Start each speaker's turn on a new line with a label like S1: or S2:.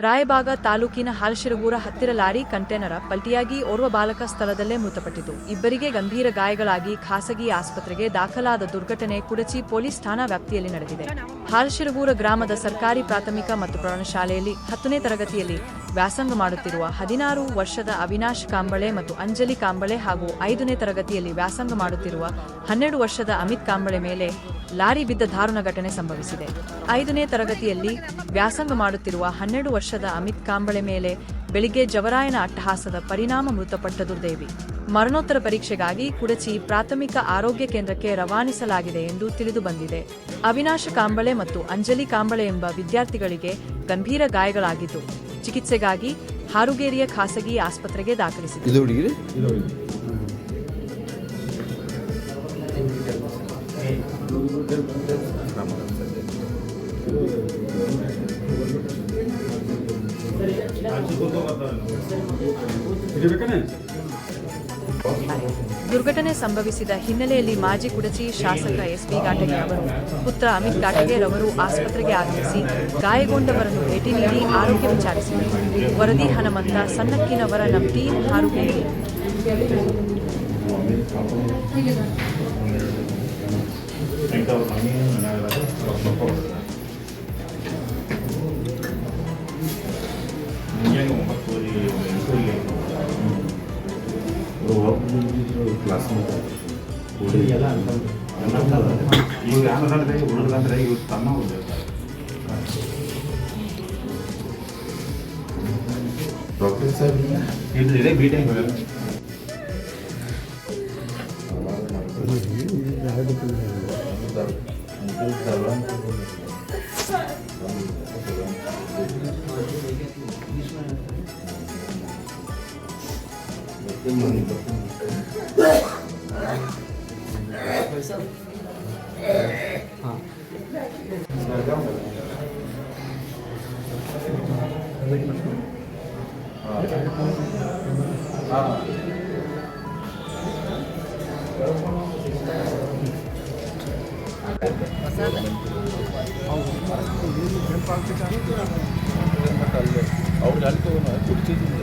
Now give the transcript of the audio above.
S1: ರಾಯಬಾಗ ತಾಲೂಕಿನ ಹಾಲಶಿರಗೂರ ಹತ್ತಿರ lorry container ಪಲ್ಟಿಯಾಗಿ ಓರ್ವ ಬಾಲಕ ಸ್ಥಳದಲ್ಲೇ ಮೃತಪಟ್ಟಿತು. ಇಬ್ಬರಿಗೆ ಗಂಭೀರ ಗಾಯಗಳಾಗಿ ಖಾಸಗಿ ಆಸ್ಪತ್ರೆಗೆ ದಾಖಲಾದ ದುರ್ಘಟನೆ ಕುಡಚಿ ಪೊಲೀಸ್ ಠಾಣಾ ವ್ಯಾಪ್ತಿಯಲ್ಲಿ ನಡೆದಿದೆ. ಹಾಲಶಿರಗೂರ ಗ್ರಾಮದ ಸರ್ಕಾರಿ ಪ್ರಾಥಮಿಕ ಮತ್ತು ಪ್ರೌಢಶಾಲೆಯಲ್ಲಿ 10ನೇ ತರಗತಿಯಲ್ಲಿ ವ್ಯಾಸಂಗ ಮಾಡುತ್ತಿರುವ 16 ವರ್ಷದ ಅವಿನಾಶ್ ಕಾಂಬಳೆ ಮತ್ತು ಅಂಜಲಿ ಕಾಂಬಳೆ ಹಾಗೂ 5ನೇ ತರಗತಿಯಲ್ಲಿ ವ್ಯಾಸಂಗ ಮಾಡುತ್ತಿರುವ 12 ವರ್ಷದ ಅಮಿತ್ ಕಾಂಬಳೆ ಮೇಲೆ ಲಾರಿ ಬಿದ್ದ ದಾರುಣ ಘಟನೆ ಸಂಭವಿಸಿದೆ. 5ನೇ ತರಗತಿಯಲ್ಲಿ ವ್ಯಾಸಂಗ ಮಾಡುತ್ತಿರುವ 12 ವರ್ಷದ ಅಮಿತ್ ಕಾಂಬಳೆ ಮೇಲೆ ಬೆಳಿಗ್ಗೆ ಜವರಾಯನ ಅಟ್ಟಹಾಸದ ಪರಿಣಾಮ ಮೃತಪಟ್ಟ ದುರ್ದೈವಿ. ಮರಣೋತ್ತರ ಪರೀಕ್ಷೆಗಾಗಿ ಕುಡಚಿ ಪ್ರಾಥಮಿಕ ಆರೋಗ್ಯ ಕೇಂದ್ರಕ್ಕೆ ರವಾನಿಸಲಾಗಿದೆ ಎಂದು ತಿಳಿದು ಬಂದಿದೆ. ಅವಿನಾಶ ಕಾಂಬಳೆ ಮತ್ತು ಅಂಜಲಿ ಕಾಂಬಳೆ ಎಂಬ ವಿದ್ಯಾರ್ಥಿಗಳಿಗೆ ಗಂಭೀರ ಗಾಯಗಳಾಗಿದ್ದು ಚಿಕಿತ್ಸೆಗಾಗಿ ಹಾರುಗೇರಿಯ ಖಾಸಗಿ ಆಸ್ಪತ್ರೆಗೆ ದಾಖಲಿಸಿದೆ. ದುರ್ಘಟನೆ ಸಂಭವಿಸಿದ ಹಿನ್ನೆಲೆಯಲ್ಲಿ ಮಾಜಿ ಕುಡಚಿ ಶಾಸಕ ಎಸ್.ಬಿ. ಘಾಟಗೆ ಅವರು ಪುತ್ರ ಅಮಿತ್ ಘಾಟಗೆ ರವರು ಆಸ್ಪತ್ರೆಗೆ ಆಗಮಿಸಿ ಗಾಯಗೊಂಡವರನ್ನು ಭೇಟಿ ನೀಡಿ ಆರೋಗ್ಯ ವಿಚಾರಿಸಿದರು. ವರದಿ ಹನುಮಂತ ಸನ್ನಕ್ಕಿನವರ ನಮ್ಮ ಟೀಮ್ ಹಾರುಗೇರಿ.
S2: ಡಾಕ್ಟರ್ ಸಾಹೇಬ್ ಇದ್ರೆ ಮೀಟಿಂಗ್ ಅವ್ರಿಗೆ ಅಲ್ಲಿ ತಗೊಂಡು ಕುಡಿಸಿದ್ದೀನಿ.